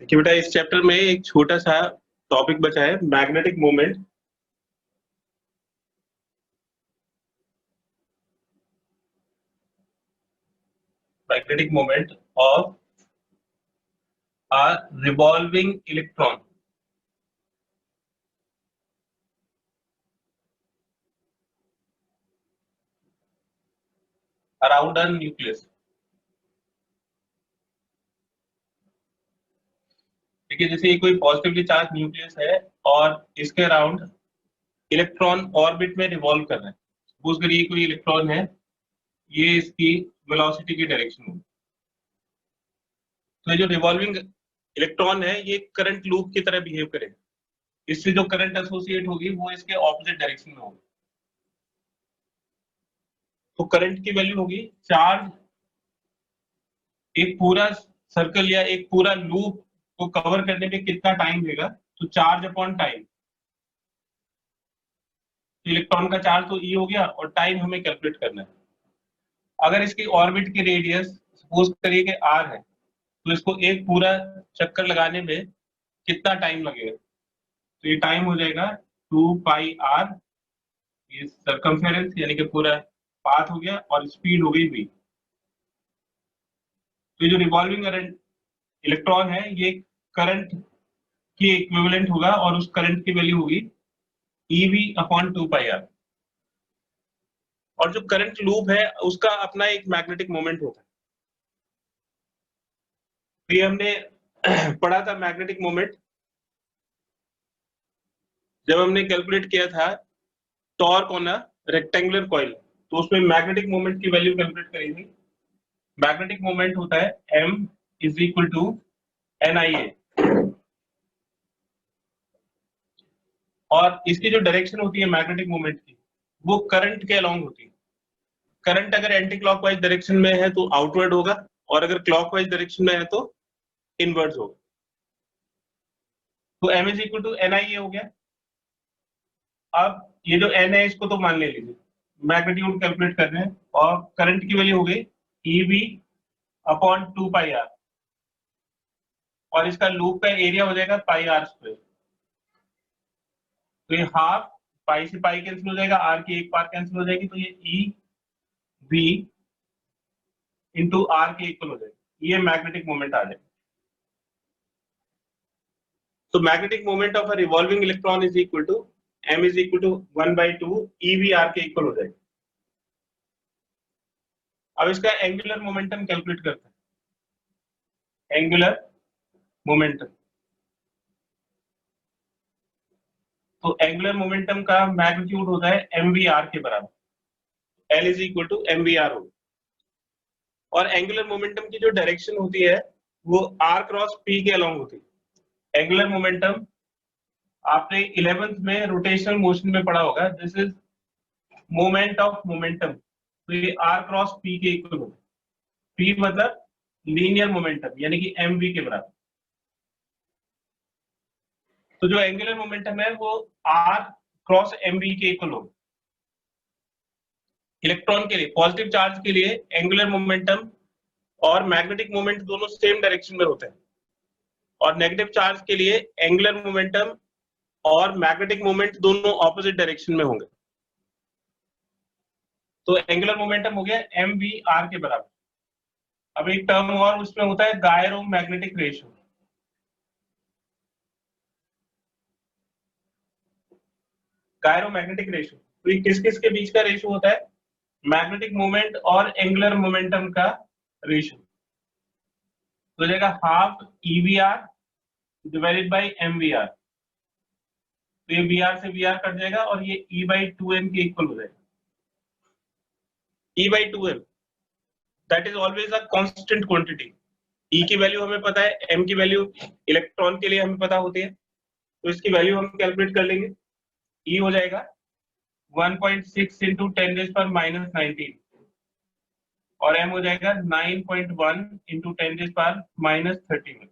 कि बेटा इस चैप्टर में एक छोटा सा टॉपिक बचा है, magnetic moment. Magnetic moment of a revolving electron. Around a nucleus. देखिए, जैसे ये कोई पॉजिटिवली चार्ज न्यूक्लियस है और इसके अराउंड इलेक्ट्रॉन ऑर्बिट में रिवॉल्व कर रहे हैं। सपोज करिए कोई इलेक्ट्रॉन है, ये इसकी वेलोसिटी की डायरेक्शन होगी। तो ये जो रिवॉल्विंग इलेक्ट्रॉन है ये करंट लूप की तरह बिहेव करेगा। इससे जो करंट एसोसिएट होगी वो इसके ऑपोजिट डायरेक्शन में होगी। तो करंट की वैल्यू होगी चार्ज एक पूरा सर्कल या एक पूरा लूप को कवर करने में कितना टाइम लेगा, तो चार्ज अपॉन टाइम। इलेक्ट्रॉन का चार्ज तो ई हो गया और टाइम हमें कैलकुलेट करना है। अगर इसकी ऑर्बिट की रेडियस सपोज करिए कि आर है, तो इसको एक पूरा चक्कर लगाने में कितना टाइम लगेगा, तो ये टाइम हो जाएगा 2 पाई आर, ये सर्कमफेरेंस यानी कि पूरा पाथ हो गया, और स्पीड हो गई v। तो ये जो रिवॉल्विंग इलेक्ट्रॉन है ये करंट की इक्विवेलेंट होगा और उस करंट की वैल्यू होगी EV अपॉन 2 पाई आर। और जो करंट लूप है उसका अपना एक मैग्नेटिक मोमेंट होता है। तो ये हमने पढ़ा था मैग्नेटिक मोमेंट जब हमने कैलकुलेट किया था torque on a rectangular coil. तो उसमें मैग्नेटिक मोमेंट की वैल्यू कैलकुलेट करी थी। मैग्नेटिक मोमेंट होता है M is equal to NIA, और इसकी जो डायरेक्शन होती है मैग्नेटिक मोमेंट की वो करंट के अलोंग होती है। करंट अगर एंटी क्लॉकवाइज डायरेक्शन में है तो आउटवर्ड होगा, और अगर क्लॉकवाइज डायरेक्शन में है तो इनवर्स होगा। तो M is equal to NIA हो गया। अब ये जो N है इसको तो मान ले लीजिए, मैग्नीट्यूड कैलकुलेट कर रहे हैं, और करंट की वैल्यू हो गई EV अपॉन 2 पाई आर, और इसका लूप का एरिया हो जाएगा पाई आर स्क्वायर। तो ये हाफ पाई से पाई कैंसिल हो जाएगा, आर की एक पार कैंसिल हो जाएगी, तो ये EV इंटू आर के इक्वल हो जाएगी। ये मैग्नेटिक मोमेंट आ जाएगा। तो magnetic moment of a revolving electron is equal to M is equal to 1/2 EV R के इक्वल हो जाएगा। अब इसका एंगुलर मोमेंटम कैलकुलेट करते हैं। एंगुलर मोमेंटम, तो एंगुलर मोमेंटम का मैग्नीट्यूड होता है MVR के बराबर। L is equal to MVR होगा। और एंगुलर मोमेंटम की जो डायरेक्शन होती है वो R क्रॉस P के अलोंग होती है। एंगुलर मोमेंटम आपने 11th में रोटेशनल मोशन में पढ़ा होगा, this is moment of momentum. तो ये R क्रॉस P के इक्वल होगा। P मतलब लीनियर मोमेंटम यानी कि MV के बराबर। तो जो एंगुलर मोमेंटम है वो R क्रॉस MV के इक्वल होगा। इलेक्ट्रॉन के लिए, पॉजिटिव चार्ज के लिए एंगुलर मोमेंटम और मैग्नेटिक मोमेंट दोनों सेम डायरेक्शन में होते हैं, और नेगेटिव चार्ज के लिए एंगुलर मोमेंटम और मैग्नेटिक मोमेंट दोनों ऑपोजिट डायरेक्शन में होंगे। तो एंगुलर मोमेंटम हो गया MVR के बराबर। अब एक टर्म और उसमें होता है gyro magnetic ratio. Gyro magnetic ratio, तो ये किस किस के बीच का रेशियो होता है? मैग्नेटिक मोमेंट और एंगुलर मोमेंटम का रेशियो। तो हो जाएगा half EVR divided by MVR। तो ये VR से VR कट जाएगा और ये E/2m के इक्वल हो जाएगा। E/2m that is always a constant quantity. E की वैल्यू हमें पता है, M की वैल्यू इलेक्ट्रॉन के लिए हमें पता होती है, तो इसकी वैल्यू हम कैलकुलेट कर लेंगे। E हो जाएगा 1.6 इंटू 10⁻⁻19, और M हो जाएगा 9.1 इंटू 10⁻⁻31।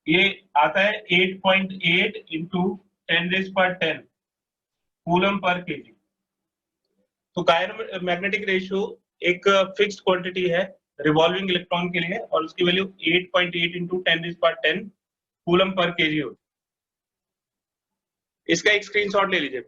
ये आता है 8.8 इंटू 10⁻10 कूलम पर केजी। तो गायरो मैग्नेटिक रेशियो एक फिक्स्ड क्वांटिटी है रिवॉल्विंग इलेक्ट्रॉन के लिए, और उसकी value 8.8 into 10⁻10 coulomb per KG होती है। इसका एक स्क्रीनशॉट ले लीजिए।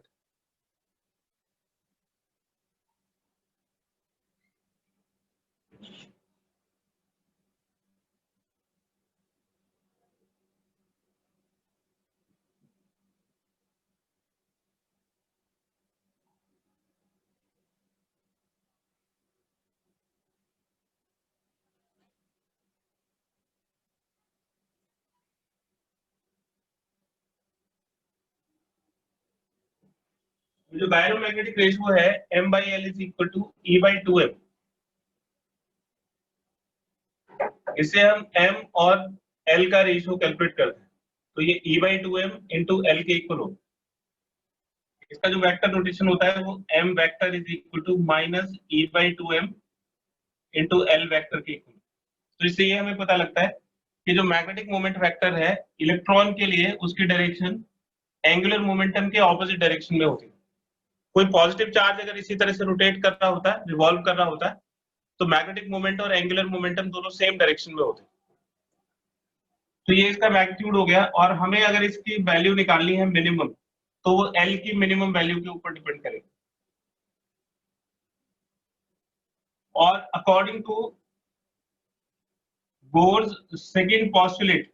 जो बायोमैग्नेटिक रेशियो है M/L is equal to E/2m। इससे हम M और L का रेशियो कैलकुलेट करते हैं, तो ये E/2m इंटू L के इक्वल होगा। इसका जो वेक्टर नोटेशन होता है वो M vector is equal to minus E/2m into L vector के इक्वल। तो इससे ये हमें पता लगता है कि जो मैग्नेटिक मोमेंट वेक्टर है इलेक्ट्रॉन के लिए, उसकी डायरेक्शन एंगुलर मोमेंटम के ऑपोजिट डायरेक्शन में होती है। कोई पॉजिटिव चार्ज अगर इसी तरह से रोटेट कर रहा होता है, रिवॉल्व कर रहा होता है, तो मैग्नेटिक मोमेंट और एंगुलर मोमेंटम दोनों सेम डायरेक्शन में होते हैं। तो ये इसका मैग्नीट्यूड हो गया, और हमें अगर इसकी वैल्यू निकालनी है मिनिमम, तो वो एल की मिनिमम वैल्यू के ऊपर डिपेंड करेगा। और according to Bohr's second postulate,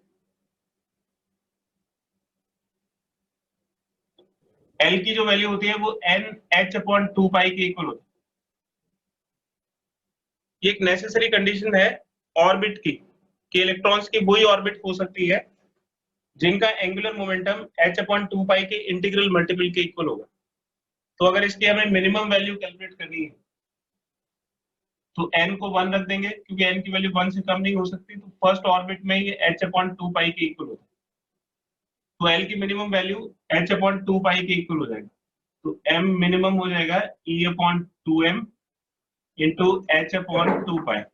L की जो वैल्यू होती है वो NH/2π के इक्वल होती है। ये एक नेसेसरी कंडीशन है ऑर्बिट की, कि इलेक्ट्रॉन्स की वही ऑर्बिट हो सकती है जिनका एंगुलर मोमेंटम H/2π के इंटीग्रल मल्टीपल के इक्वल होगा। तो अगर इसकी हमें मिनिमम वैल्यू कैलकुलेट करनी है, तो n को 1 रख देंगे, क्योंकि n की वैल्यू 1 से कम नहीं हो सकती, तो फर्स्ट ऑर्बिट में ये H/2π के इक्वल होता है। तो L की मिनिमम वैल्यू H/2π के इक्वल हो जाएगा। तो m मिनिमम हो जाएगा E/2m इंटू H/2π।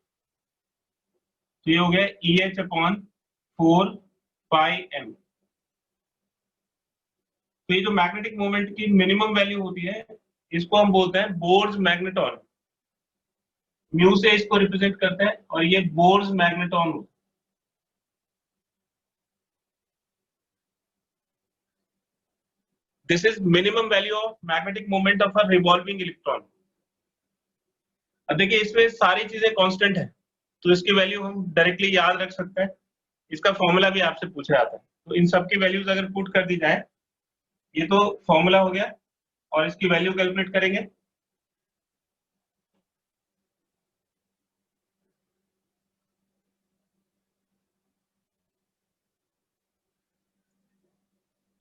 तो ये हो गया EH/4πm। तो ये जो मैग्नेटिक मोमेंट की मिनिमम वैल्यू होती है, इसको हम बोलते हैं बोर्स मैग्नेटॉन। म्यू से इसको रिप्रेजेंट करते हैं, और ये बोर्स मैग्नेटॉन होता है। This is minimum value of magnetic moment of a revolving electron. अब देखिए इसमें सारी चीजें कांस्टेंट है, तो इसकी वैल्यू हम डायरेक्टली याद रख सकते हैं। इसका फॉर्मूला भी आपसे पूछा जाता है, तो इन सब की वैल्यूज अगर पुट कर दी जाए, ये तो फॉर्मूला हो गया, और इसकी वैल्यू कैलकुलेट करेंगे।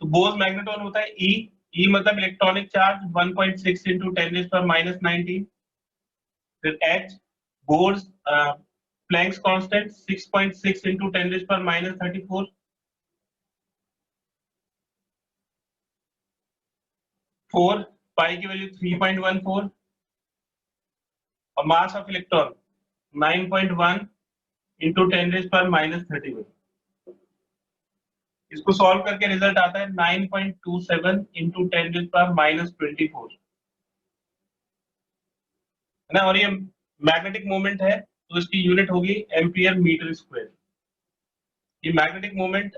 तो बोर्स मैग्नेटॉन होता है ई मतलब इलेक्ट्रॉनिक चार्ज 1.6 इंटू 10⁻⁻19। फिर h Bohr's Planck's constant 6.6 into 10⁻34। Four pi की वैल्यू 3.14, और मास ऑफ इलेक्ट्रॉन 9.1 इंटू 10⁻31। इसको सॉल्व करके रिजल्ट आता है 9.27 इंटू 10⁻24, है ना। और ये मैग्नेटिक मोमेंट है, तो इसकी यूनिट होगी एम्पियर मीटर स्क्वायर। ये मैग्नेटिक मोमेंट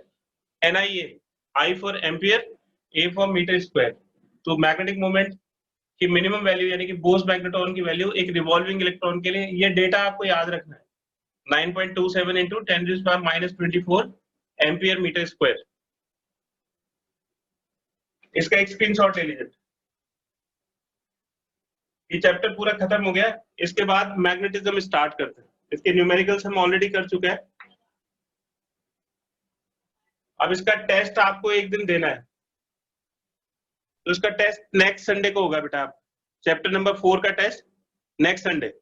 NI है, I for ampere, A for metre square. तो मैग्नेटिक मोमेंट की मिनिमम वैल्यू यानी कि बोर्स मैग्नेटॉन की वैल्यू एक रिवॉल्विंग इलेक्ट्रॉन के लिए, ये डेटा आपको याद रखना है, 9.27 इंटू 10⁻24 एम्पियर मीटर स्क्वायर। इसका एक स्क्रीनशॉट ले लीजिए। ये चैप्टर पूरा खत्म हो गया, इसके बाद मैग्नेटिज्म स्टार्ट करते हैं। इसके न्यूमेरिकल्स हम ऑलरेडी कर चुके हैं। अब इसका टेस्ट आपको एक दिन देना है, तो इसका टेस्ट नेक्स्ट संडे को होगा बेटा। आप चैप्टर नंबर 4 का test next Sunday.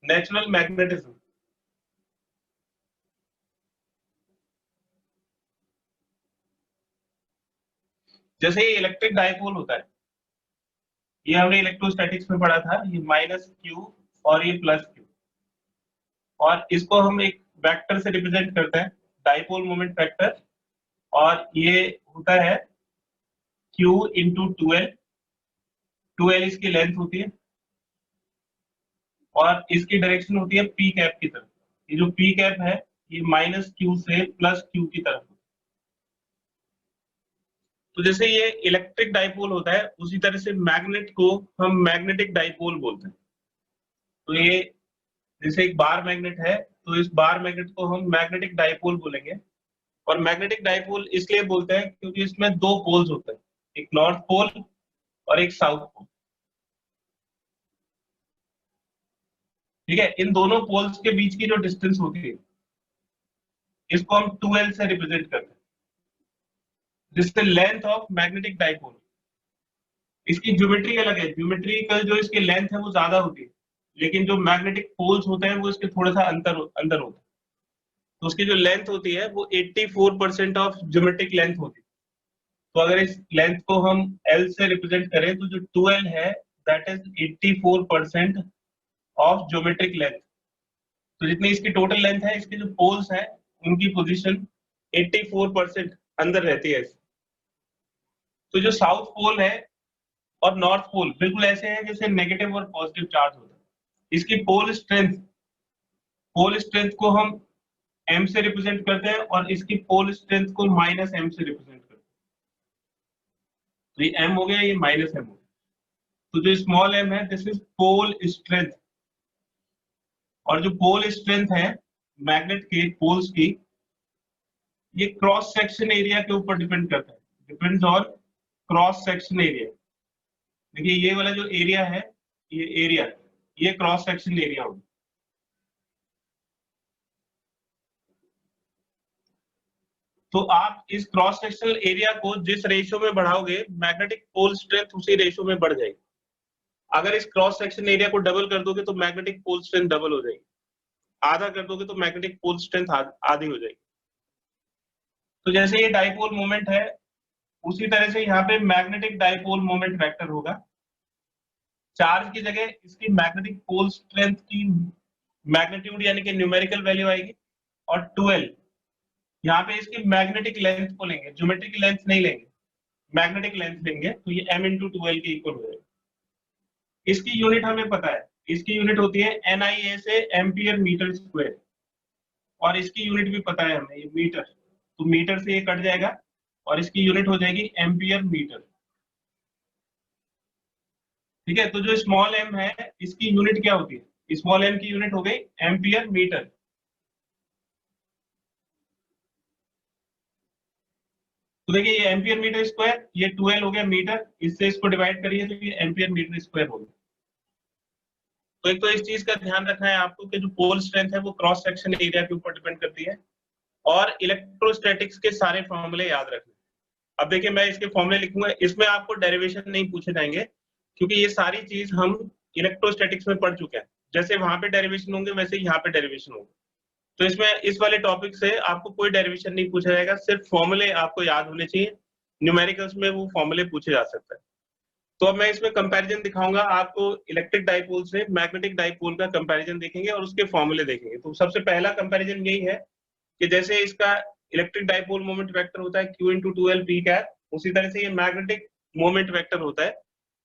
Natural magnetism. जैसे ये इलेक्ट्रिक डाइपोल होता है, ये हमने इलेक्ट्रोस्टैटिक्स में पढ़ा था, ये माइनस क्यू और ये प्लस क्यू, और इसको हम एक वेक्टर से रिप्रेजेंट करते हैं, डाइपोल मोमेंट वेक्टर, और ये होता है Q इंटू 2L इसकी लेंथ होती है, और इसकी डायरेक्शन होती है पी कैप की तरफ। ये जो पी कैप है ये माइनस क्यू से प्लस क्यू की तरफ। तो जैसे ये इलेक्ट्रिक डाइपोल होता है, उसी तरह से मैग्नेट को हम मैग्नेटिक डाइपोल बोलते हैं। तो ये जैसे एक बार मैग्नेट है, तो इस बार मैग्नेट को हम मैग्नेटिक डाइपोल बोलेंगे। और मैग्नेटिक डाइपोल इसलिए बोलते हैं क्योंकि इसमें दो पोल्स होते हैं, एक नॉर्थ पोल और एक साउथ पोल। ठीक है, इन दोनों पोल्स के बीच की जो डिस्टेंस होती है इसको हम 2L से रिप्रेजेंट करते हैं, जिससे लेंथ ऑफ मैग्नेटिक डाइपोल। इसकी ज्योमेट्री अलग है, ज्योमेट्री का जो इसकी लेंथ है वो ज्यादा होती है, लेकिन जो मैग्नेटिक पोल्स होते हैं वो इसके थोड़ा सा अंदर होता है। तो उसकी जो लेंथ होती है वो 84% ऑफ ज्योमेट्रिक लेंथ होती है। तो अगर इस लेंथ को हम L से रिप्रेजेंट करें तो जो 2L है that is 84% of geometric length. तो जितनी इसकी टोटल लेंथ है, इसके जो पोल्स हैं उनकी पोजीशन 84% अंदर रहती है। तो जो साउथ पोल है और नॉर्थ पोल बिल्कुल ऐसे हैं जैसे नेगेटिव और पॉजिटिव चार्ज होता है। इसकी पोल स्ट्रेंथ को हम m से रिप्रेजेंट करते हैं, और इसकी पोल स्ट्रेंथ को माइनस m से रिप्रेजेंट करते हैं। तो ये m हो गया, ये माइनस m हो गया। तो जो स्मॉल m है दिस इज पोल स्ट्रेंथ। और जो पोल स्ट्रेंथ है मैग्नेट के पोल्स की, ये क्रॉस सेक्शन एरिया के ऊपर डिपेंड करता है, depends on cross section area. देखिए ये वाला जो एरिया है, ये एरिया, ये क्रॉस सेक्शन एरिया होगा। तो आप इस क्रॉस सेक्शनल एरिया को जिस रेशियो में बढ़ाओगे, मैग्नेटिक पोल स्ट्रेंथ उसी रेशियो में बढ़ जाएगी। अगर इस क्रॉस सेक्शन एरिया को डबल कर दोगे तो मैग्नेटिक पोल स्ट्रेंथ डबल हो जाएगी, आधा कर दोगे तो मैग्नेटिक पोल स्ट्रेंथ आधी हो जाएगी। तो जैसे ये डाइपोल मोमेंट है, उसी तरह से यहाँ पे मैग्नेटिक डाइपोल मोमेंट वेक्टर होगा। चार्ज की जगह इसकी मैग्नेटिक पोल स्ट्रेंथ की मैग्नीट्यूड यानी कि न्यूमेरिकल वैल्यू आएगी, और 2L यहाँ पे इसकी मैग्नेटिक लेंथ को लेंगे, ज्योमेट्रिक लेंथ नहीं लेंगे, मैग्नेटिक लेंथ लेंगे, तो ये m इंटू 2L के इक्वल हो जाएगा। इसकी यूनिट हमें पता है, इसकी यूनिट होती है NIA से एम्पियर मीटर स्क्वायर, और इसकी यूनिट भी पता है हमें, ये मीटर, तो मीटर से ये कट जाएगा और इसकी यूनिट हो जाएगी एम्पियर मीटर। ठीक है, तो जो स्मॉल m है इसकी यूनिट क्या होती है, स्मॉल m की यूनिट हो गई एम्पियर मीटर। तो देखिए ये एम्पियर मीटर स्क्वायर, ये 2L हो गया मीटर, इससे इसको डिवाइड करिए तो ये एम्पियर मीटर स्क्वायर हो गया। तो एक तो इस चीज का ध्यान रखना है आपको कि जो पोल स्ट्रेंथ है वो क्रॉस सेक्शन एरिया के ऊपर डिपेंड करती है, और इलेक्ट्रोस्टैटिक्स के सारे फॉर्मूले याद रखना। अब देखिए मैं इसके फॉर्मूले लिखूंगा, इसमें आपको डेरिवेशन नहीं पूछे जाएंगे क्योंकि ये सारी चीज हम इलेक्ट्रोस्टैटिक्स में पढ़ चुके हैं। जैसे वहां पे डेरिवेशन होंगे वैसे यहाँ पे डेरिवेशन होंगे। तो इसमें इस वाले टॉपिक से आपको कोई डेरिवेशन नहीं पूछा जाएगा, सिर्फ फॉर्मूले आपको याद होने चाहिए। न्यूमेरिकल्स में वो फॉर्मूले पूछे जा सकते हैं। तो अब मैं इसमें कंपैरिजन दिखाऊंगा आपको, इलेक्ट्रिक डाइपोल से मैग्नेटिक डाइपोल का कंपैरिजन देखेंगे और उसके फॉर्मूले देखेंगे। तो सबसे पहला कंपैरिजन यही है कि जैसे इसका इलेक्ट्रिक डाइपोल मोमेंट वेक्टर होता है Q into 2L P cap, उसी तरह से ये मैग्नेटिक मोमेंट वेक्टर होता है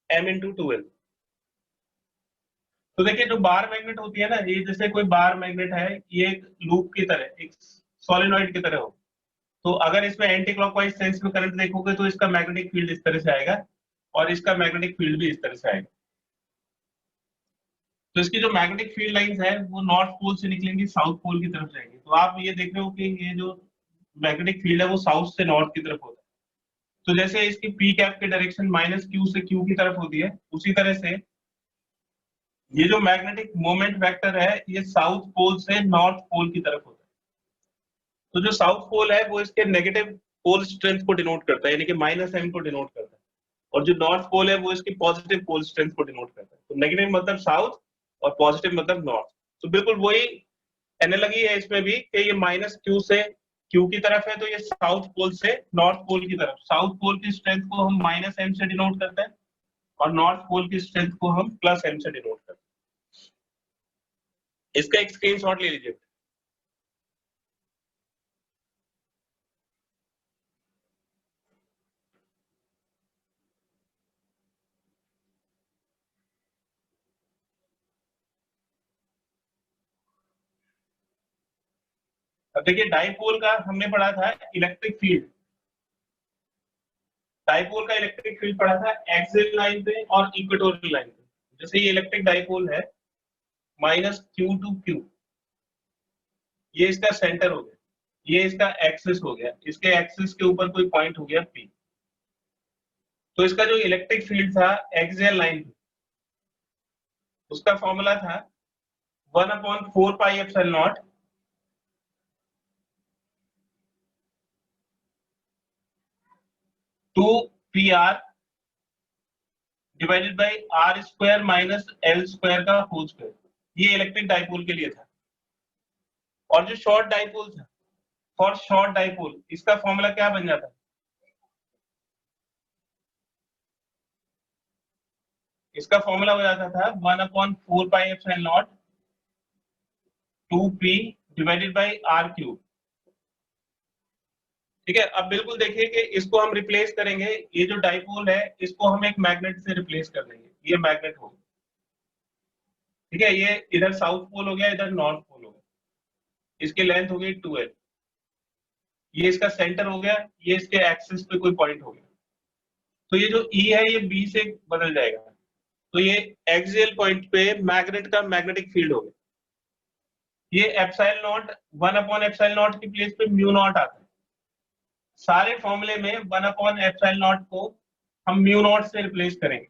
M इंटू 2L। तो देखिए जो बार मैग्नेट होती है ना, ये जैसे कोई बार मैग्नेट है, ये एक लूप की तरह, एक सोलेनॉइड की तरह हो। तो अगर इसमें एंटी क्लॉकवाइज सेंस में करंट देखोगे तो इसका मैग्नेटिक फील्ड इस तरह से आएगा, और इसका मैग्नेटिक फील्ड भी इस तरह से आएगा। तो इसकी जो मैग्नेटिक फील्ड लाइंस है वो नॉर्थ पोल से निकलेंगी, साउथ पोल की तरफ जाएंगी। तो आप ये देख रहे हो कि ये जो मैग्नेटिक फील्ड है वो साउथ से नॉर्थ की तरफ होता है। तो जैसे इसकी पी कैप की डायरेक्शन माइनस क्यू से क्यू की तरफ होती है, उसी तरह से ये जो मैग्नेटिक मोमेंट वेक्टर है ये साउथ पोल से नॉर्थ पोल की तरफ होता है। तो जो साउथ पोल है वो इसके नेगेटिव पोल स्ट्रेंथ को डिनोट करता है, यानी कि माइनस m को डिनोट करता है, और जो नॉर्थ पोल है वो इसकी पॉजिटिव पोल स्ट्रेंथ को डिनोट करता है। तो नेगेटिव मतलब साउथ और पॉजिटिव मतलब नॉर्थ। तो बिल्कुल वही एनालॉजी है इसमें भी कि ये माइनस क्यू से क्यू की तरफ है तो ये साउथ पोल से नॉर्थ पोल की तरफ, साउथ पोल की स्ट्रेंथ को हम -m से डिनोट करते हैं और नॉर्थ पोल की स्ट्रेंथ को हम +m से डिनोट करते हैं। इसका एक स्क्रीनशॉट ले लीजिए। अब देखिए डाइपोल का हमने पढ़ा था इलेक्ट्रिक फील्ड, डाइपोल का इलेक्ट्रिक फील्ड पढ़ा था एक्सियल लाइन पे और इक्वेटोरियल लाइन पे। जैसे ये इलेक्ट्रिक डाइपोल है -q to q, ये इसका सेंटर हो गया, ये इसका एक्सिस हो गया, इसके एक्सिस के ऊपर कोई पॉइंट हो गया P। तो इसका जो इलेक्ट्रिक फील्ड था एक्सियल लाइन, उसका फॉर्मूला था 1/4 pi epsilon naught two PR divided by R² माइनस L² का होल स्क्वायर। ये इलेक्ट्रिक डाइपोल के लिए था। और जो शॉर्ट डाइपोल था, फॉर शॉर्ट डाइपोल, इसका फॉर्मूला क्या बन जाता है? इसका फॉर्मूला हो जाता था 1/4 pi epsilon not 2p divided by R³। ठीक है, अब बिल्कुल देखिए कि इसको हम रिप्लेस करेंगे, ये जो डाइपोल है इसको हम एक मैग्नेट से रिप्लेस कर देंगे, ये मैग्नेट हो गया। ठीक है, ये इधर साउथ पोल हो गया, इधर नॉर्थ पोल हो गया, इसकी लेंथ हो गई 2l, ये इसका सेंटर हो गया, ये इसके एक्सिस पे कोई पॉइंट हो गया। तो ये जो E है ये B से बदल जाएगा, तो ये एक्सियल पॉइंट पे मैग्नेट का मैग्नेटिक फील्ड हो गया। ये एप्सिलॉन नॉट 1/एप्सिलॉन नॉट की प्लेस पे म्यू नॉट आता है। सारे फॉर्मूले में 1/एप्सिलॉन नॉट को हम म्यू नॉट से रिप्लेस करेंगे।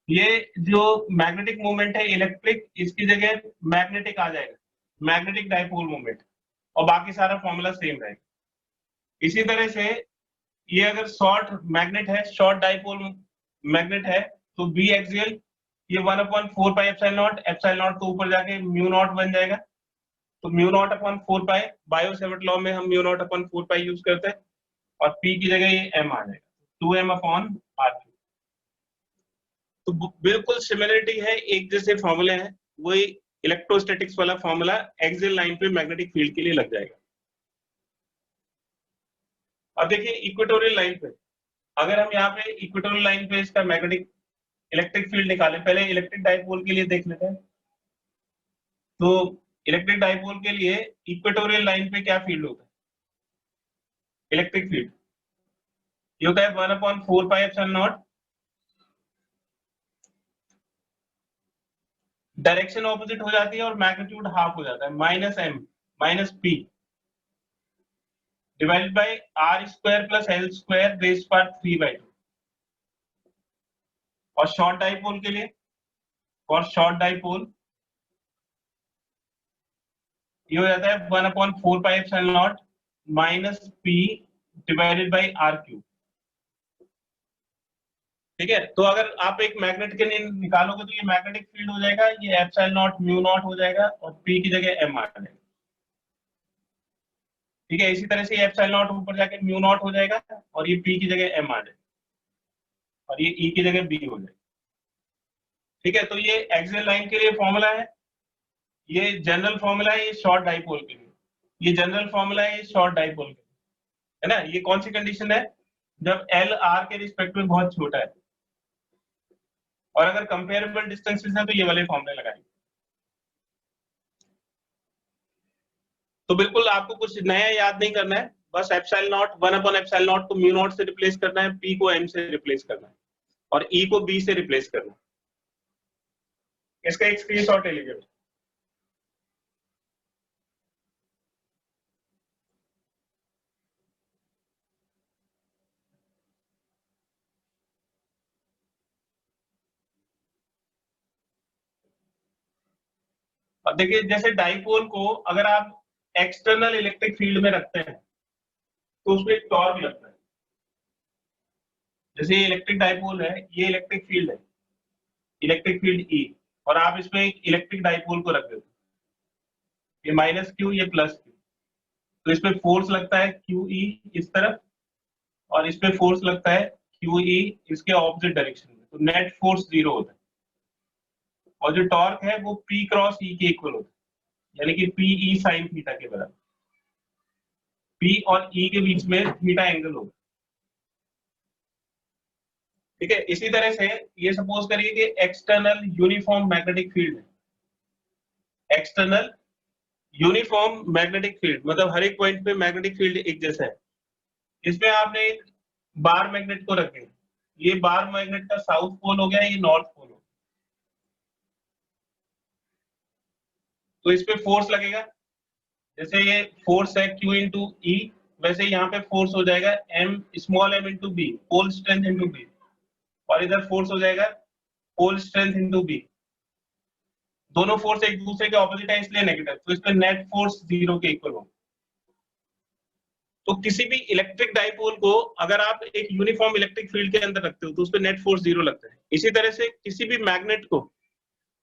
ये जो मैग्नेटिक मोमेंट है इलेक्ट्रिक, इसकी जगह मैग्नेटिक आ जाएगा, मैग्नेटिक डाइपोल मोमेंट, और बाकी सारा फॉर्मूला सेम रहेगा। इसी तरह से ये अगर शॉर्ट मैग्नेट है, शॉर्ट डाइपोल मैग्नेट है, तो बी एक्सियल, ये 1/4 pi epsilon not, epsilon not तो ऊपर जाके म्यू नॉट बन जाएगा, तो म्यू नॉट अपॉन 4 पाई, बायो-सेवर्ट लॉ में हम म्यू नॉट अपॉन 4 पाई यूज करते हैं, और P की जगह ये m आ जाएगा, 2m/r³। तो बिल्कुल सिमिलरिटी है, एक जैसे फॉर्मूले हैं, वही इलेक्ट्रोस्टैटिक्स वाला फॉर्मूला एक्सियल लाइन पे मैग्नेटिक फील्ड के लिए लग जाएगा। अब देखिए इक्वेटोरियल लाइन पे, अगर हम यहाँ पे इक्वेटोरियल लाइन पे इसका मैग्नेटिक इलेक्ट्रिक फील्ड निकालें, पहले इलेक्ट्रिक डाइपोल के लिए देख लेते हैं। तो इलेक्ट्रिक डाइपोल के लिए इक्वेटोरियल लाइन पे क्या फील्ड होता है? इलेक्ट्रिक फील्ड ये होता है 1/4 pi epsilon not, direction opposite हो जाती है और मैग्नीट्यूड हाफ हो जाता है, -m minus p divided by R² plus L² rays power 3/2। और शॉर्ट डाइपोल के लिए, और शॉर्ट डाइपोल ये हो जाता है 1/4 pi epsilon not minus p divided by R³। ठीक है, तो अगर आप एक मैग्नेट के लिए निकालोगे तो ये मैग्नेटिक फील्ड हो जाएगा, ये एप्सिलॉन नॉट म्यू नॉट हो जाएगा, और P की जगह m आ जाएगा। ठीक है, इसी तरह से एप्सिलॉन नॉट ऊपर जाके म्यू नॉट हो जाएगा, और ये P की जगह m आ जाएगा, और ये E की जगह B हो जाएगा। ठीक है, तो ये एक्सियल लाइन के लिए फॉर्मूला है, ये जनरल फॉर्मूला है, ये शॉर्ट डाइपोल के लिए, ये जनरल फॉर्मूला है, ये शॉर्ट डाइपोल के लिए, है ना। ये कौन सी कंडीशन है? जब L R के रिस्पेक्ट में बहुत छोटा है, और अगर कंपेरेबल डिस्टेंसेस है तो ये वाले फॉर्मूले लगाएंगे। तो बिल्कुल आपको कुछ नया याद नहीं करना है, बस एप्सिलॉन नॉट 1/एप्सिलॉन नॉट को म्यू नॉट से रिप्लेस करना है, P को m से रिप्लेस करना है, और E को B से रिप्लेस करना है। इसका एक स्क्रीनशॉट ले लीजिए। अब देखिए, जैसे डाइपोल को अगर आप एक्सटर्नल इलेक्ट्रिक फील्ड में रखते हैं तो उसमें एक टॉर्क लगता है। जैसे ये इलेक्ट्रिक डाइपोल है, ये इलेक्ट्रिक फील्ड है, इलेक्ट्रिक फील्ड E, और आप इसमें एक इलेक्ट्रिक डाइपोल को रख देते हैं, ये -q, ये +q, तो इस पे फोर्स लगता है QE इस तरफ, और इस पे फोर्स लगता है QE इसके ऑपोजिट डायरेक्शन में, तो नेट फोर्स 0 होता है। और जो टॉर्क है वो P क्रॉस E के इक्वल होता है, यानी कि PE साइन थीटा के बराबर। P और E के बीच में थीटा एंगल होगा, ठीक है। इसी तरह से ये सपोज करिए कि एक्सटर्नल यूनिफॉर्म मैग्नेटिक फील्ड है। एक्सटर्नल यूनिफॉर्म मैग्नेटिक फील्ड मतलब हर एक पॉइंट पे मैग्नेटिक फील्ड एक जैसा है। इसमें आपने एक बार मैग्नेट को रखे, ये बार मैग्नेट का साउथ पोल हो गया, ये नॉर्थ पोल हो गया, तो इस पे फोर्स लगेगा। जैसे ये फोर्स है Q इंटू ई, वैसे यहाँ पे फोर्स हो जाएगा M small m into B, pole strength into B, और इधर फोर्स हो जाएगा पोल स्ट्रेंथ इंटू बी। दोनों फोर्स एक दूसरे के ऑपोजिट है इसलिए नेगेटिव, तो इसमें नेट फोर्स 0 के इक्वल होगा। तो किसी भी इलेक्ट्रिक डाइपोल को अगर आप एक यूनिफॉर्म इलेक्ट्रिक फील्ड के अंदर रखते हो तो उस पर नेट फोर्स 0 लगता है। इसी तरह से किसी भी मैग्नेट को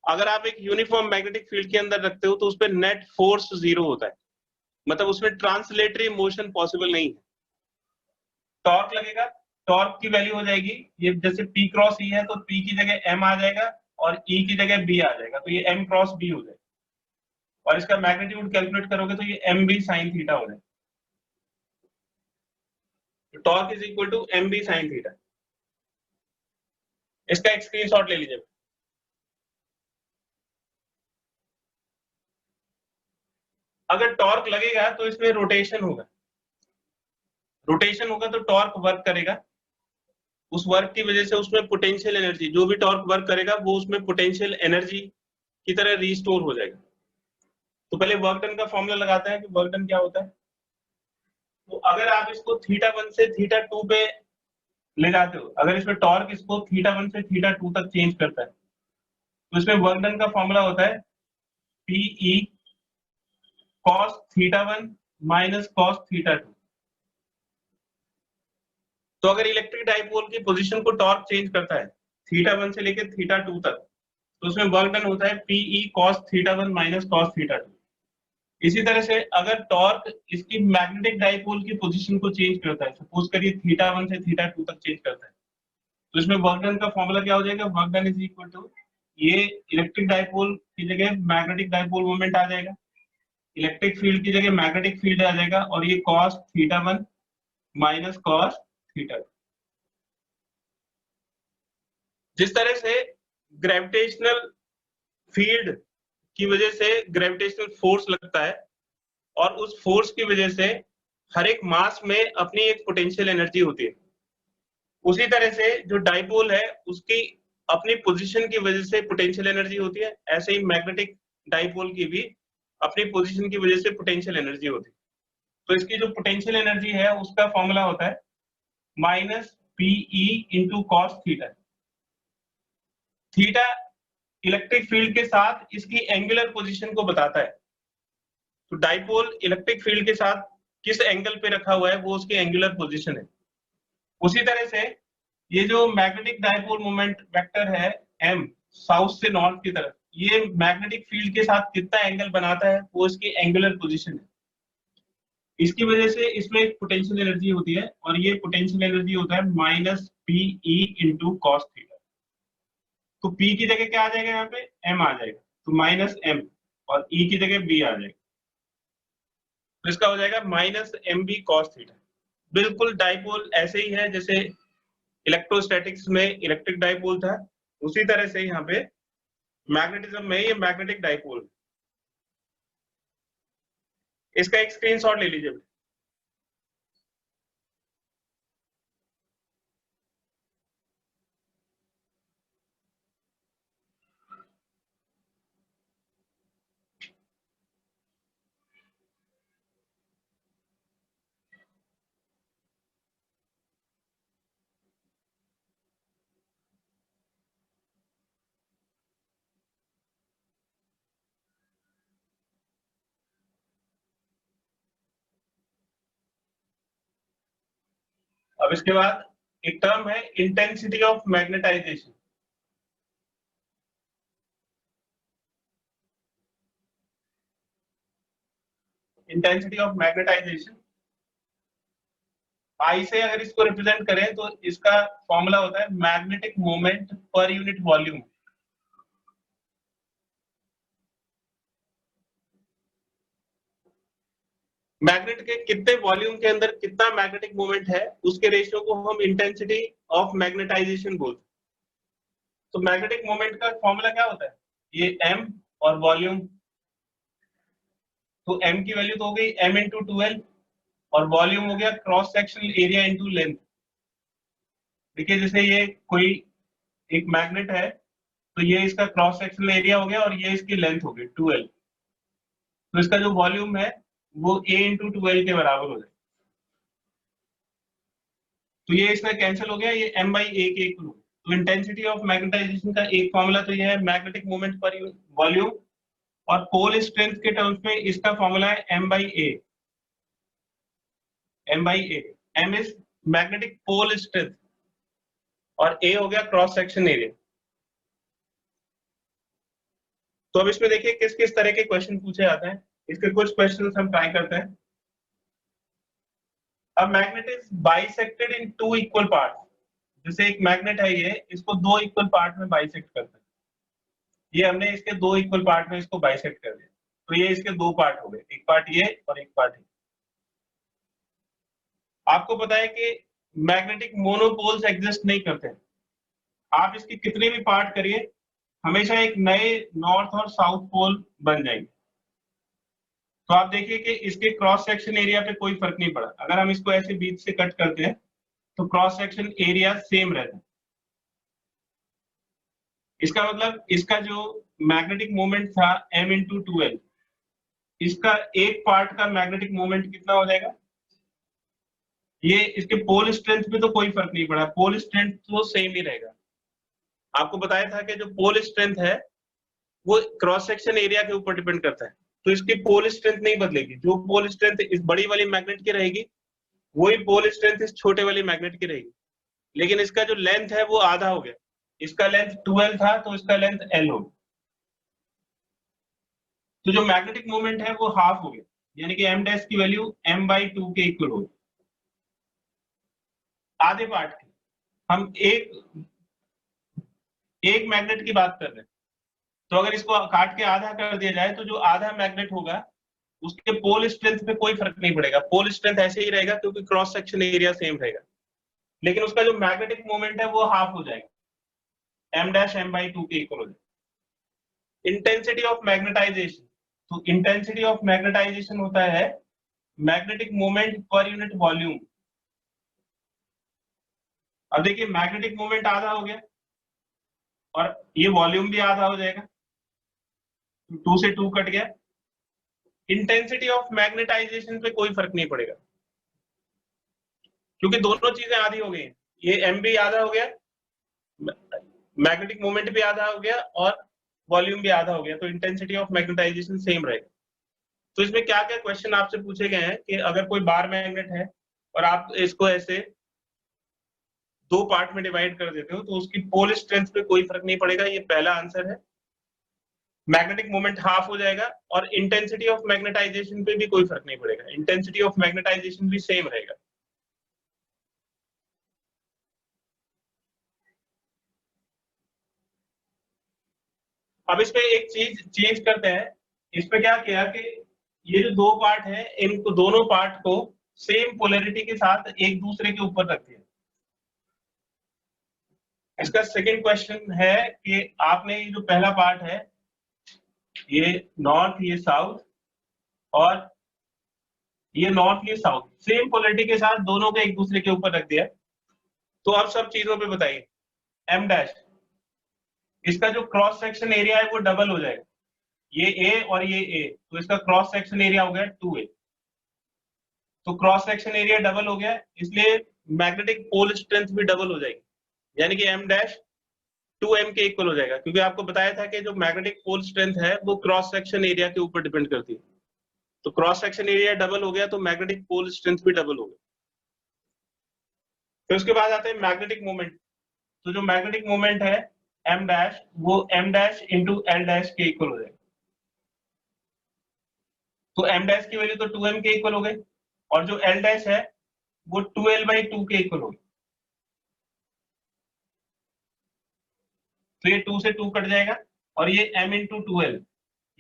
अगर आप एक यूनिफॉर्म मैग्नेटिक फील्ड के अंदर रखते हो तो उस पर नेट फोर्स 0 होता है, मतलब उसमें ट्रांसलेटरी मोशन पॉसिबल नहीं है। टॉर्क लगेगा, टॉर्क की वैल्यू हो जाएगी, ये जैसे P क्रॉस E है तो P की जगह M आ जाएगा और E की जगह B आ जाएगा, तो ये M क्रॉस B हो जाएगा, और इसका मैग्नीट्यूड कैलकुलेट करोगे तो ये MB साइन थीटा हो जाएगा। Torque is equal to MB sine theta. इसका एक स्क्रीनशॉट ले लीजिए। अगर टॉर्क लगेगा तो इसमें रोटेशन होगा, रोटेशन होगा तो टॉर्क वर्क करेगा, उस वर्क की वजह से उसमें पोटेंशियल एनर्जी, जो भी टॉर्क वर्क करेगा वो उसमें पोटेंशियल एनर्जी की तरह रिस्टोर हो जाएगा। तो पहले वर्क डन का फॉर्मूला लगाते हैं कि वर्क डन क्या होता है। तो अगर आप इसको θ1 से θ2 पे ले जाते हो, अगर इसमें टॉर्क इसको θ1 से θ2 तक चेंज करता है, तो इसमें वर्क डन का फॉर्मूला होता है PE cos θ1 माइनस cos θ2। तो अगर इलेक्ट्रिक डाइपोल की पोजीशन को टॉर्क चेंज करता है θ1 से लेकर θ2 तक, तो उसमें वर्क डन होता है PE cos θ1 माइनस cos θ2। इसी तरह से अगर टॉर्क इसकी मैग्नेटिक डाइपोल की पोजीशन को चेंज करता है, सपोज करिए θ1 से θ2 तक चेंज करता है, तो इसमें वर्क डन का फॉर्मूला क्या हो जाएगा, work done is equal to, ये इलेक्ट्रिक डाइपोल की जगह मैग्नेटिक डाइपोल मोमेंट आ जाएगा, इलेक्ट्रिक फील्ड की जगह मैग्नेटिक फील्ड आ जाएगा, और ये cos θ1 माइनस cos θ2। जिस तरह से ग्रेविटेशनल फील्ड की वजह से ग्रेविटेशनल फोर्स लगता है, और उस फोर्स की वजह से हर एक मास में अपनी एक पोटेंशियल एनर्जी होती है, उसी तरह से जो डाइपोल है उसकी अपनी पोजीशन की वजह से पोटेंशियल एनर्जी होती है। ऐसे ही मैग्नेटिक डाइपोल की भी अपनी पोजीशन की वजह से पोटेंशियल एनर्जी होती है। तो इसकी जो पोटेंशियल एनर्जी है उसका फॉर्मूला होता है minus PE into cos theta. Theta electric field के साथ इसकी एंगुलर पोजीशन को बताता है। तो डाइपोल इलेक्ट्रिक फील्ड के साथ किस एंगल पे रखा हुआ है वो उसकी एंगुलर पोजीशन है। उसी तरह से ये जो मैग्नेटिक डाइपोल मोमेंट वेक्टर है M साउथ से नॉर्थ की तरफ, ये मैग्नेटिक फील्ड के साथ कितना एंगल बनाता है वो इसकी एंगुलर पोजीशन है। इसकी वजह से इसमें एक पोटेंशियल एनर्जी होती है, और ये पोटेंशियल एनर्जी होता है minus PE into cos theta. तो P की जगह क्या आ जाएगा, यहाँ पे M आ जाएगा, तो माइनस M, और E की जगह B आ जाएगा, तो इसका हो जाएगा माइनस MB कॉस थीटा। बिल्कुल डाइपोल ऐसे ही है जैसे इलेक्ट्रोस्टैटिक्स में इलेक्ट्रिक डाइपोल था, उसी तरह से यहाँ पे मैग्नेटिज्म में ये मैग्नेटिक डाइपोल। इसका एक स्क्रीनशॉट ले लीजिए। अब इसके बाद एक टर्म है intensity of magnetization. Intensity of magnetization, I से अगर इसको रिप्रेजेंट करें तो इसका फॉर्मूला होता है magnetic moment per unit volume. Magnet के कितने वॉल्यूम के अंदर कितना मैग्नेटिक मोमेंट है उसके रेशियो को हम इंटेंसिटी ऑफ मैग्नेटाइजेशन बोलते हैं। तो मैग्नेटिक मोमेंट का फॉर्मूला क्या होता है, ये m और वॉल्यूम, तो m की वैल्यू तो हो गई m इंटू 2l और वॉल्यूम हो गया cross sectional area into length. देखिए जैसे ये कोई एक मैग्नेट है तो ये इसका क्रॉस सेक्शनल एरिया हो गया और ये इसकी लेंथ हो गई 2l, तो इसका जो वॉल्यूम है वो a इंटू 2l के बराबर हो जाएगा। तो ये इसमें कैंसिल हो गया, ये m बाई a के इक्वल हो गया। तो इंटेंसिटी ऑफ मैग्नेटाइजेशन का एक फॉर्मूला तो ये है मैग्नेटिक मोमेंट पर वॉल्यूम, और पोल स्ट्रेंथ के टर्म्स में इसका फॉर्मूला है m by a। m is magnetic pole strength और a हो गया क्रॉस सेक्शन एरिया। तो अब इसमें देखिए किस किस तरह के क्वेश्चन पूछे जाते हैं, इसके कुछ क्वेश्चन हम ट्राई करते हैं। अब magnet is bisected in 2 equal part, जैसे एक मैग्नेट है ये, इसको 2 इक्वल पार्ट में बाइसेक्ट करते हैं। ये हमने इसके 2 इक्वल पार्ट में इसको बाइसेक्ट कर दिया, तो ये इसके 2 पार्ट हो गए, एक पार्ट ये और एक पार्ट ये। आपको पता है कि मैग्नेटिक मोनोपोल्स एग्जिस्ट नहीं करते, आप इसकी कितने भी पार्ट करिए हमेशा एक नए नॉर्थ और साउथ पोल बन जाएंगे। तो आप देखिए कि इसके क्रॉस सेक्शन एरिया पे कोई फर्क नहीं पड़ा, अगर हम इसको ऐसे बीच से कट करते हैं तो क्रॉस सेक्शन एरिया सेम रहता है। इसका मतलब इसका जो मैग्नेटिक मोमेंट था m इंटू 2l, इसका एक पार्ट का मैग्नेटिक मोमेंट कितना हो जाएगा, ये इसके पोल स्ट्रेंथ में तो कोई फर्क नहीं पड़ा, पोल स्ट्रेंथ तो सेम ही रहेगा। आपको बताया था कि जो पोल स्ट्रेंथ है वो क्रॉस सेक्शन एरिया के ऊपर डिपेंड करता है, तो इसकी पोल स्ट्रेंथ नहीं बदलेगी। जो पोल स्ट्रेंथ इस बड़ी वाली मैग्नेट की रहेगी वही पोल स्ट्रेंथ इस छोटे वाली मैग्नेट की रहेगी, लेकिन इसका जो लेंथ है वो आधा हो गया, इसका लेंथ 12 था तो इसका लेंथ l हो गया, तो जो मैग्नेटिक मोमेंट है वो हाफ हो गया, यानी कि m डैश की वैल्यू m बाई 2 के इक्वल हो गई। आधे पार्ट की हम एक मैग्नेट की बात कर रहे हैं, तो अगर इसको काट के आधा कर दिया जाए तो जो आधा मैग्नेट होगा उसके पोल स्ट्रेंथ पे कोई फर्क नहीं पड़ेगा, पोल स्ट्रेंथ ऐसे ही रहेगा क्योंकि क्रॉस सेक्शन एरिया सेम रहेगा, लेकिन उसका जो मैग्नेटिक मोमेंट है वो हाफ हो जाएगा, m डैश m बाई 2 के इक्वल हो जाएगा। इंटेंसिटी ऑफ मैग्नेटाइजेशन, तो इंटेंसिटी ऑफ मैग्नेटाइजेशन होता है magnetic moment per unit volume. अब देखिए मैग्नेटिक मोमेंट आधा हो गया और ये वॉल्यूम भी आधा हो जाएगा, 2 से 2 कट गया। इंटेंसिटी ऑफ मैग्नेटाइजेशन पे कोई फर्क नहीं पड़ेगा क्योंकि दोनों चीजें आधी हो गई, ये m भी आधा हो गया, मैग्नेटिक मोमेंट भी आधा हो गया और वॉल्यूम भी आधा हो गया, तो इंटेंसिटी ऑफ मैग्नेटाइजेशन सेम रहेगा। तो इसमें क्या क्या क्वेश्चन आपसे पूछे गए हैं कि अगर कोई बार मैग्नेट है और आप इसको ऐसे 2 पार्ट में डिवाइड कर देते हो तो उसकी पोल स्ट्रेंथ पे कोई फर्क नहीं पड़ेगा, ये पहला आंसर है। मैग्नेटिक मोमेंट हाफ हो जाएगा और इंटेंसिटी ऑफ मैग्नेटाइजेशन पे भी कोई फर्क नहीं पड़ेगा, इंटेंसिटी ऑफ मैग्नेटाइजेशन भी सेम रहेगा। अब इसमें एक चीज चेंज करते हैं, इसमें क्या किया कि ये जो 2 पार्ट है इनको दोनों पार्ट को सेम पोलैरिटी के साथ एक दूसरे के ऊपर रख दिया। इसका सेकंड क्वेश्चन है कि आपने ये जो पहला पार्ट है ये नॉर्थ ये साउथ और ये नॉर्थ ये साउथ सेम पोलैरिटी के साथ दोनों को एक दूसरे के ऊपर रख दिया, तो अब सब चीजों पे बताइए m डैश, इसका जो क्रॉस सेक्शन एरिया है वो डबल हो जाएगा, ये a और ये a, तो इसका क्रॉस सेक्शन एरिया हो गया 2a, तो क्रॉस सेक्शन एरिया डबल हो गया इसलिए मैग्नेटिक पोल स्ट्रेंथ भी डबल हो जाएगी, यानी कि m डैश 2m के इक्वल हो जाएगा, क्योंकि आपको बताया था कि जो मैग्नेटिक पोल स्ट्रेंथ है वो क्रॉस सेक्शन एरिया के ऊपर डिपेंड करती है, तो क्रॉस सेक्शन एरिया डबल हो गया तो मैग्नेटिक पोल स्ट्रेंथ भी डबल हो गया। फिर उसके बाद आते हैं मैग्नेटिक मोमेंट, तो जो मैग्नेटिक मोमेंट है m डैश वो m dash into l dash के इक्वल हो जाएगा। तो m डैश की वैल्यू तो 2m के इक्वल हो गई और जो l डैश है वो 2l/2 के इक्वल हो गई। तो ये 2 से 2 कट जाएगा और ये m × 2l,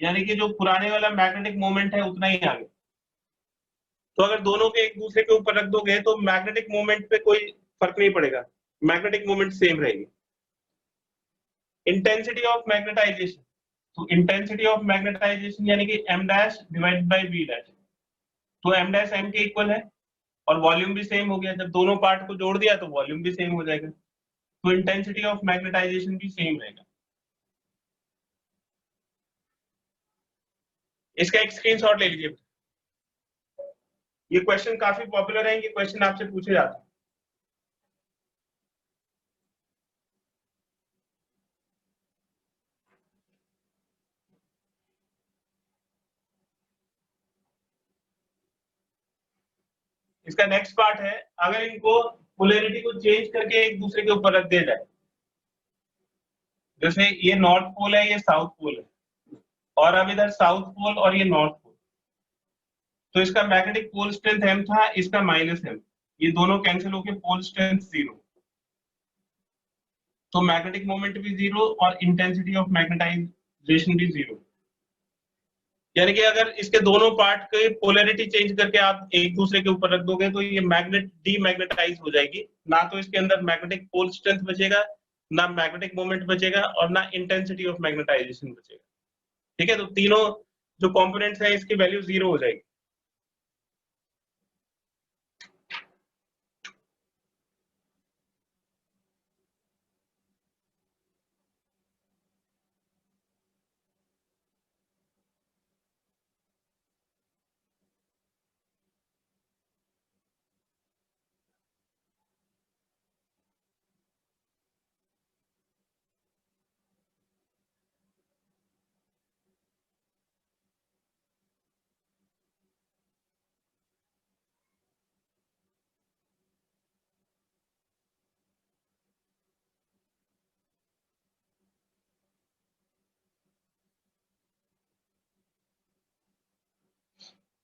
यानी कि जो पुराने वाला मैग्नेटिक मोमेंट है उतना ही आ गया। तो अगर दोनों के एक दूसरे के ऊपर रख दोगे तो मैग्नेटिक मोमेंट पे कोई फर्क नहीं पड़ेगा, मैग्नेटिक मोमेंट सेम रहेगी। इंटेंसिटी ऑफ मैग्नेटाइजेशन, तो इंटेंसिटी ऑफ मैग्नेटाइजेशन यानी कि m dash divided by v dash, तो m डैश m के इक्वल है और वॉल्यूम भी सेम हो गया। जब दोनों पार्ट को जोड़ दिया तो वॉल्यूम भी सेम हो जाएगा, तो इंटेंसिटी ऑफ मैग्नेटाइजेशन भी सेम रहेगा। इसका एक स्क्रीनशॉट ले लीजिए। ये क्वेश्चन काफी पॉपुलर है, ये क्वेश्चन आपसे पूछे जाते हैं। इसका नेक्स्ट पार्ट है, अगर इनको पोलैरिटी को चेंज करके एक दूसरे के ऊपर रख दिया जाए, जैसे ये नॉर्थ पोल है, ये साउथ पोल है, और अब इधर साउथ पोल और ये नॉर्थ पोल, तो इसका मैग्नेटिक पोल स्ट्रेंथ m था, इसका -m, ये दोनों कैंसिल होके पोल स्ट्रेंथ 0, तो मैग्नेटिक मोमेंट भी 0 और इंटेंसिटी ऑफ मैग्नेटाइजेशन भी 0। यानी कि अगर इसके दोनों पार्ट के पोलैरिटी चेंज करके आप एक दूसरे के ऊपर रख दोगे तो ये मैग्नेट डीमैग्नेटाइज हो जाएगी, ना तो इसके अंदर मैग्नेटिक पोल स्ट्रेंथ बचेगा, ना मैग्नेटिक मोमेंट बचेगा और ना इंटेंसिटी ऑफ मैग्नेटाइजेशन बचेगा। ठीक है, तो तीनों जो कंपोनेंट्स हैं इसकी वैल्यू 0 हो जाएगी।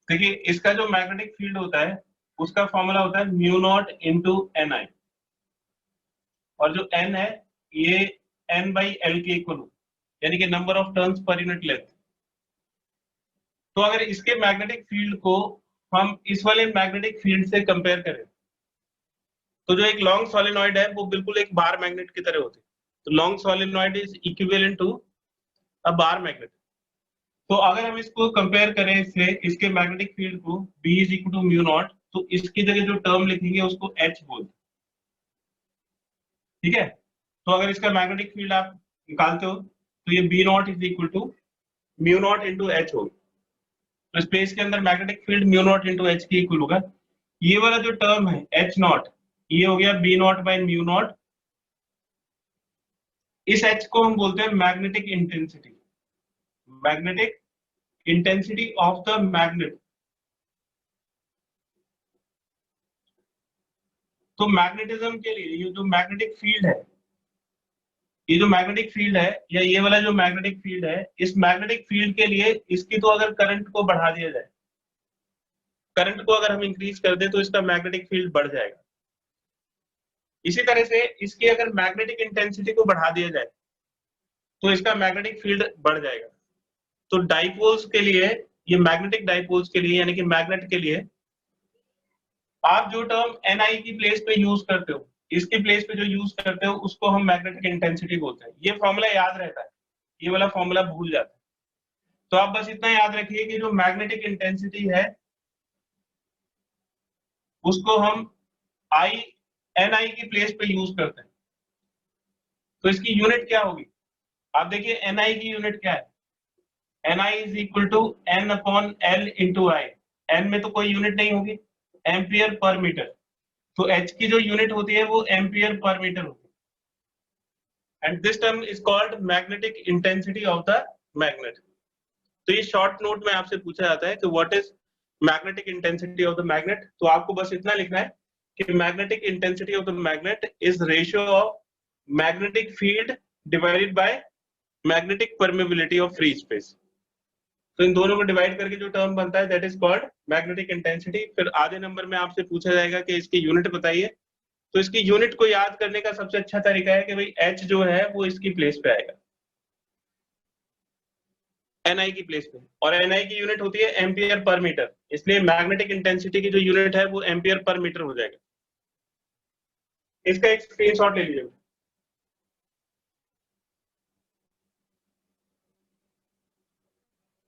देखिए, इसका जो मैग्नेटिक फील्ड होता है उसका फॉर्मूला होता है μ0 × Ni, और जो n है ये n/l के इक्वल हो, यानी कि number of turns per unit length. तो अगर इसके मैग्नेटिक फील्ड को हम इस वाले मैग्नेटिक फील्ड से कंपेयर करें, तो जो एक लॉन्ग सोलेनॉइड है वो बिल्कुल एक बार मैग्नेट की तरह होती है। तो long solenoid is equivalent to a bar magnet. तो अगर हम इसको कंपेयर करें इससे, इसके मैग्नेटिक फील्ड को B = μ0, तो इसकी जगह जो टर्म लिखेंगे उसको H बोल, ठीक है। तो अगर इसका मैग्नेटिक फील्ड आप निकालते हो तो ये B0 = μ0 × H होगा। तो स्पेस के अंदर मैग्नेटिक फील्ड μ0 × H के इक्वल होगा। ये वाला जो टर्म है H0, ये हो गया B0/μ0। इस H को हम बोलते हैं magnetic intensity, magnetic intensity of the magnet. तो मैग्नेटिज्म के लिए ये जो मैग्नेटिक फील्ड है, ये जो मैग्नेटिक फील्ड है या ये वाला जो मैग्नेटिक फील्ड है, इस मैग्नेटिक फील्ड के लिए इसकी तो अगर करंट को बढ़ा दिया जाए, करंट को अगर हम इंक्रीज कर दे तो इसका मैग्नेटिक फील्ड बढ़ जाएगा। इसी तरह से इसकी अगर मैग्नेटिक इंटेंसिटी को बढ़ा दिया जाए तो इसका मैग्नेटिक फील्ड बढ़ जाएगा। तो डाइपोल्स के लिए, ये मैग्नेटिक डाइपोल्स के लिए यानी कि मैग्नेट के लिए, आप जो टर्म Ni की प्लेस पे यूज करते हो, इसकी प्लेस पे जो यूज करते हो उसको हम मैग्नेटिक इंटेंसिटी बोलते हैं। ये फॉर्मूला याद रहता है, ये वाला फॉर्मूला भूल जाता है। तो आप बस इतना याद रखिए कि जो मैग्नेटिक इंटेंसिटी है उसको हम Ni की प्लेस पे यूज करते हैं। तो इसकी यूनिट क्या होगी, आप देखिए Ni की यूनिट क्या है, Ni = N/L × I। N में तो कोई यूनिट नहीं होगी, एम्पियर पर मीटर। तो H की जो यूनिट होती है वो एम्पियर पर मीटर होती है। And this term is called magnetic intensity of the magnet. तो ये शॉर्ट नोट में आपसे पूछा जाता है कि what is magnetic intensity of the magnet. तो आपको बस इतना लिखना है कि magnetic intensity of the magnet is ratio of magnetic field divided by magnetic permeability of free space. तो इन दोनों को डिवाइड करके जो टर्म बनता है that is called magnetic intensity. फिर आधे नंबर में आपसे पूछा जाएगा कि इसकी यूनिट बताइए। तो इसकी यूनिट को याद करने का सबसे अच्छा तरीका है कि भाई एच जो है वो इसकी प्लेस पे आएगा, एनआई की प्लेस पे, और एनआई की यूनिट होती है एम्पियर पर मीटर, इसलिए मैग्नेटिक इंटेंसिटी की जो यूनिट है वो एम्पियर पर मीटर हो जाएगा। इसका एक स्क्रीनशॉट ले लीजिए।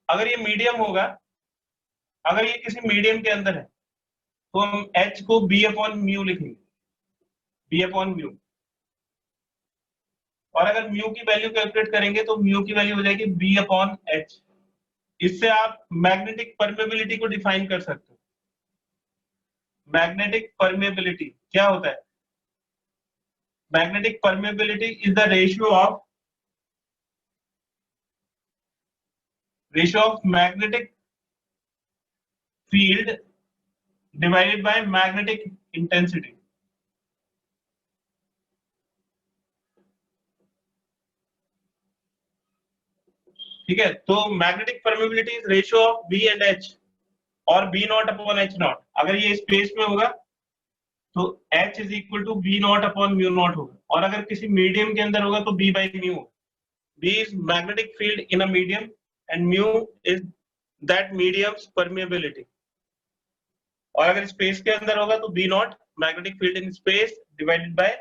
अगर ये मीडियम होगा, अगर ये किसी मीडियम के अंदर है तो हम एच को बी अपॉन म्यू लिखेंगे, बी अपॉन म्यू। और अगर म्यू की वैल्यू कैलकुलेट करेंगे तो म्यू की वैल्यू हो जाएगी बी अपॉन एच। इससे आप मैग्नेटिक परमेबिलिटी को डिफाइन कर सकते हो। मैग्नेटिक परमेबिलिटी क्या होता है? Magnetic permeability is the ratio of magnetic field divided by magnetic intensity. ठीक है, तो magnetic permeability is ratio of B and H, और B not upon H not. अगर ये स्पेस में होगा तो H is equal to B not upon mu not होगा, और अगर किसी मीडियम के अंदर होगा तो B by mu. B is magnetic field in a medium and mu is that medium's permeability. और अगर स्पेस के अंदर होगा तो B not magnetic field in space divided by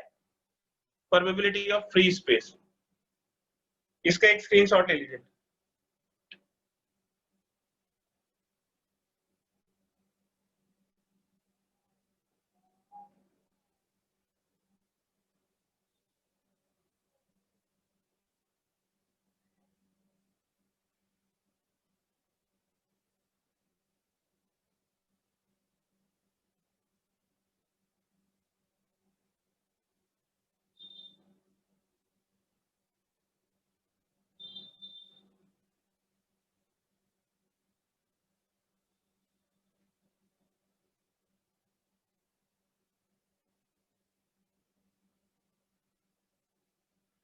permeability of free space. इसका एक स्क्रीनशॉट ले लीजिए।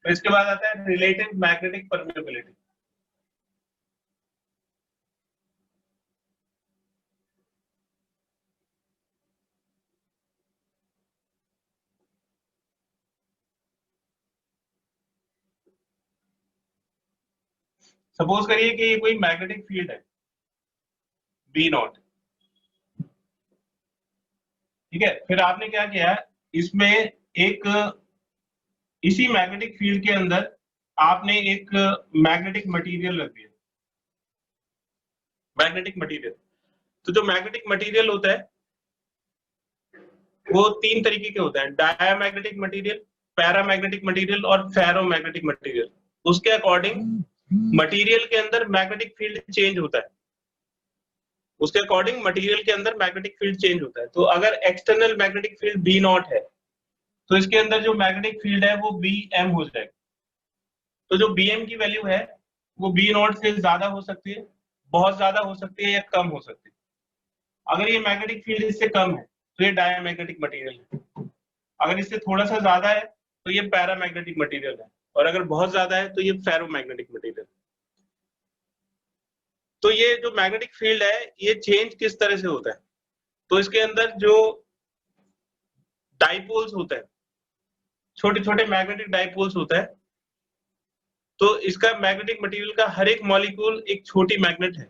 तो इसके बाद आता है रिलेटिव मैग्नेटिक परमेबिलिटी। सपोज करिए कि कोई मैग्नेटिक फील्ड है बी नॉट, ठीक है। फिर आपने क्या किया, इसमें एक, इसी मैग्नेटिक फील्ड के अंदर आपने एक मैग्नेटिक मटेरियल रख दिया, मैग्नेटिक मटेरियल। तो जो मैग्नेटिक मटेरियल होता है वो तीन तरीके के होते हैं, डायामैग्नेटिक मटेरियल, पैरामैग्नेटिक मटेरियल और फेरोमैग्नेटिक मटेरियल। उसके अकॉर्डिंग मटेरियल के अंदर मैग्नेटिक फील्ड चेंज होता है, उसके अकॉर्डिंग मटेरियल के अंदर मैग्नेटिक फील्ड चेंज होता है। तो अगर external magnetic field B not है तो इसके अंदर जो मैग्नेटिक फील्ड है वो बी एम हो जाएगा। तो जो बी एम की वैल्यू है वो बी नॉट से ज्यादा हो सकती है, बहुत ज्यादा हो सकती है, या कम हो सकती है। अगर ये मैग्नेटिक फील्ड इससे कम है तो ये डायामैग्नेटिक मटेरियल है, अगर इससे थोड़ा सा ज्यादा है तो ये पैरामैग्नेटिक मटेरियल है, और अगर बहुत ज्यादा है तो ये फेरोमैग्नेटिक मटेरियल। तो ये जो मैग्नेटिक फील्ड है ये चेंज किस तरह से होता है? तो इसके अंदर जो डाइपोल्स होते हैं, छोटे छोटे मैग्नेटिक डाइपोल्स होता है, तो इसका मैग्नेटिक मटेरियल का हर एक मॉलिक्यूल एक छोटी मैग्नेट है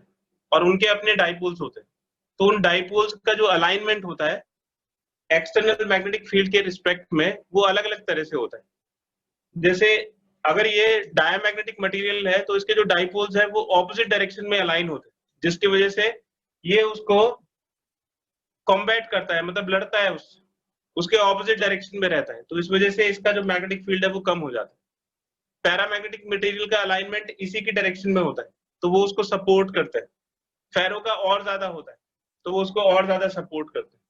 और उनके अपने डाइपोल्स होते हैं। तो उन डाइपोल्स का जो अलाइनमेंट होता है एक्सटर्नल मैग्नेटिक फील्ड के रिस्पेक्ट में वो अलग अलग तरह से होता है। जैसे अगर ये डायमैग्नेटिक मटेरियल है तो इसके जो डाइपोल्स है वो ऑपोजिट डायरेक्शन में अलाइन होते हैं, जिसकी वजह से ये उसको कॉम्बैट करता है, मतलब लड़ता है, उसके ऑपोजिट डायरेक्शन में रहता है। तो इस वजह से इसका जो मैग्नेटिक फील्ड है वो कम हो जाता है। पैरामैग्नेटिक मटेरियल का अलाइनमेंट इसी की डायरेक्शन में होता है तो वो उसको सपोर्ट करता है। फेरो का और ज्यादा होता है तो वो उसको और ज्यादा सपोर्ट करता है।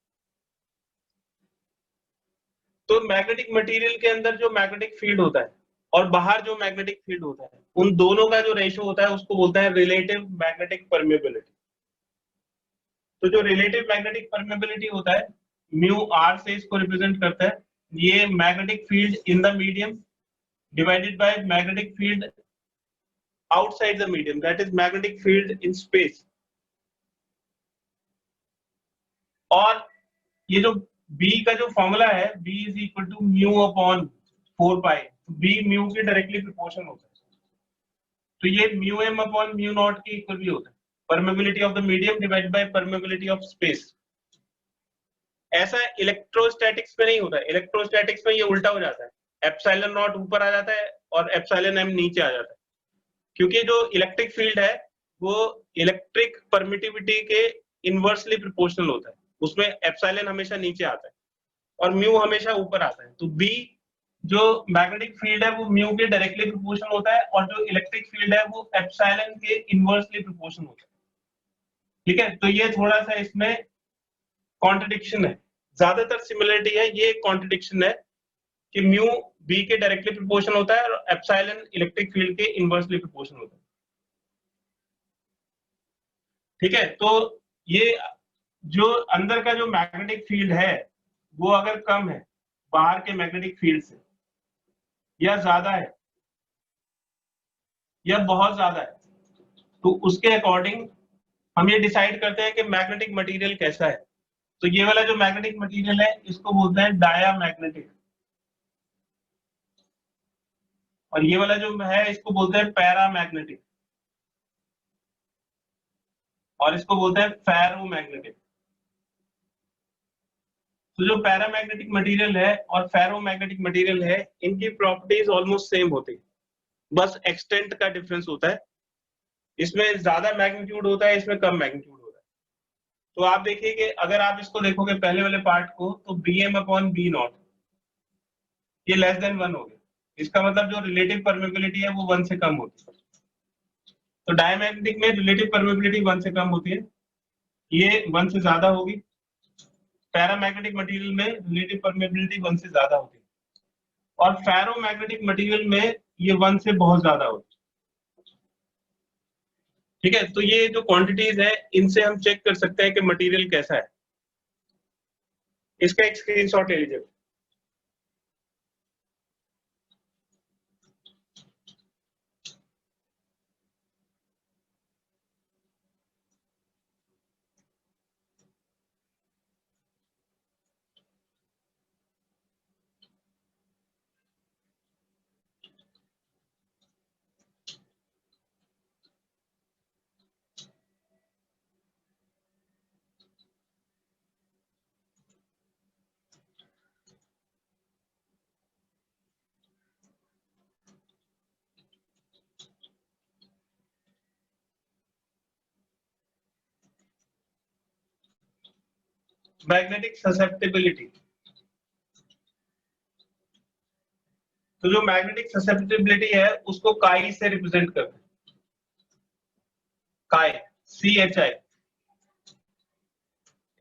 तो मैग्नेटिक मटेरियल के अंदर जो मैग्नेटिक फील्ड होता है और बाहर जो मैग्नेटिक फील्ड होता है उन दोनों का जो रेशियो होता है उसको बोलते हैं रिलेटिव मैग्नेटिक परमेबिलिटी। तो जो रिलेटिव मैग्नेटिक परमेबिलिटी होता है म्यू आर से इसको रिप्रेजेंट करता है। ये magnetic field in the medium divided by magnetic field outside the medium, that is magnetic field in space. और ये जो B का जो फॉर्मूला है, B is equal to mu upon 4 pi, B mu के डायरेक्टली प्रोपोर्शनल होता है, तो ये mu m upon mu not के इक्वल भी होता है, permeability of the medium divided by permeability of space. ऐसा इलेक्ट्रोस्टैटिक्स में नहीं होता, इलेक्ट्रोस्टैटिक्स में ये उल्टा हो जाता है, एप्सिलॉन नॉट ऊपर आ जाता है और एप्सिलॉन m नीचे आ जाता है, क्योंकि जो इलेक्ट्रिक फील्ड है वो इलेक्ट्रिक परमिटिविटी के इनवर्सली प्रोपोर्शनल होता है, उसमें एप्सिलॉन हमेशा नीचे आता है और म्यू हमेशा ऊपर आता है। तो बी जो मैग्नेटिक फील्ड है वो म्यू के डायरेक्टली प्रोपोर्शनल होता है और जो इलेक्ट्रिक फील्ड है वो एप्सिलॉन के इनवर्सली प्रोपोर्शनल होता है। ठीक है, तो ये थोड़ा सा इसमें कॉन्ट्रडिक्शन है, ज्यादातर सिमिलरिटी है, ये कॉन्ट्रडिक्शन है कि म्यू बी के डायरेक्टली प्रोपोर्शनल होता है और एप्सिलॉन इलेक्ट्रिक फील्ड के इनवर्सली प्रोपोर्शनल होता है। ठीक है, तो ये जो अंदर का जो मैग्नेटिक फील्ड है वो अगर कम है बाहर के मैग्नेटिक फील्ड से, या ज्यादा है या बहुत ज्यादा है, तो उसके अकॉर्डिंग हम ये डिसाइड करते हैं कि मैग्नेटिक मटेरियल कैसा है। तो ये वाला जो मैग्नेटिक मटेरियल है इसको बोलते हैं डायामैग्नेटिक, और ये वाला जो है इसको बोलते हैं पैरामैग्नेटिक, और इसको बोलते हैं फेरोमैग्नेटिक। तो जो पैरामैग्नेटिक मटेरियल है और फेरोमैग्नेटिक मटेरियल है इनकी प्रॉपर्टीज ऑलमोस्ट सेम होती है, बस एक्सटेंट का डिफरेंस होता है, इसमें ज्यादा मैग्नीट्यूड होता है, इसमें कम मैग्नीट्यूड होता है। तो आप देखिए कि अगर आप इसको देखोगे पहले वाले पार्ट को, तो B M upon B not ये लेस देन 1 हो गया, इसका मतलब जो रिलेटिव परमेबिलिटी है वो 1 से कम होती है। तो डायमैग्नेटिक में रिलेटिव परमेबिलिटी 1 से कम होती है, ये 1 से ज्यादा होगी। पैरामैग्नेटिक मटेरियल में रिलेटिव परमेबिलिटी 1 से ज्यादा होती है, और फेरोमैग्नेटिक मटेरियल में ये 1 से बहुत ज्यादा होती है। ठीक है, तो ये जो क्वांटिटीज है इनसे हम चेक कर सकते हैं कि मटेरियल कैसा है। इसका एक स्क्रीनशॉट ले लीजिए। मैग्नेटिक ससेप्टिबिलिटी, तो जो मैग्नेटिक ससेप्टिबिलिटी है उसको काई से रिप्रेजेंट करते हैं, काई CHI।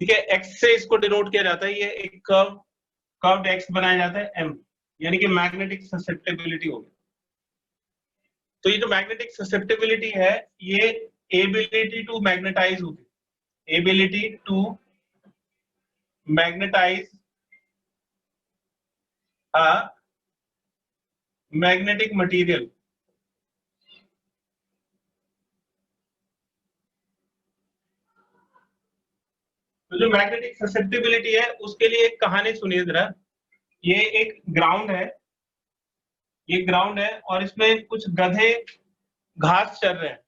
ठीक है, एक्स से इसको डिनोट किया जाता है, ये एक कर्व्ड एक्स बनाया जाता है M, यानी कि मैग्नेटिक ससेप्टिबिलिटी हो गई। तो ये जो मैग्नेटिक ससेप्टिबिलिटी है ये एबिलिटी टू मैग्नेटाइज होती है, ability to magnetize magnetic material. तो जो मैग्नेटिक ससेप्टिबिलिटी है उसके लिए एक कहानी सुनिए जरा। ये एक ग्राउंड है, ये ग्राउंड है और इसमें कुछ गधे घास चर रहे हैं,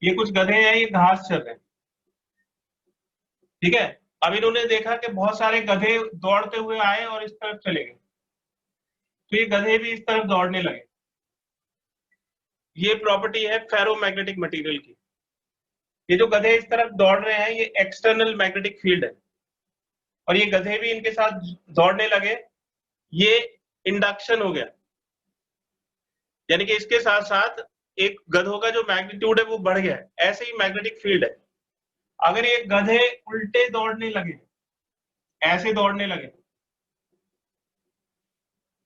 ये कुछ गधे हैं ये घास चर रहे हैं। ठीक है, अब इन्होंने देखा कि बहुत सारे गधे दौड़ते हुए आए और इस तरफ चले गए, तो ये गधे भी इस तरफ दौड़ने लगे। ये प्रॉपर्टी है फेरोमैग्नेटिक मटेरियल की। ये जो गधे इस तरफ दौड़ रहे हैं ये एक्सटर्नल मैग्नेटिक फील्ड है, और ये गधे भी इनके साथ दौड़ने लगे, ये इंडक्शन हो गया, यानी कि इसके साथ साथ एक गधों का जो मैग्नीट्यूड है वो बढ़ गया है। ऐसे ही मैग्नेटिक फील्ड है, अगर ये गधे उल्टे दौड़ने लगे, ऐसे दौड़ने लगे,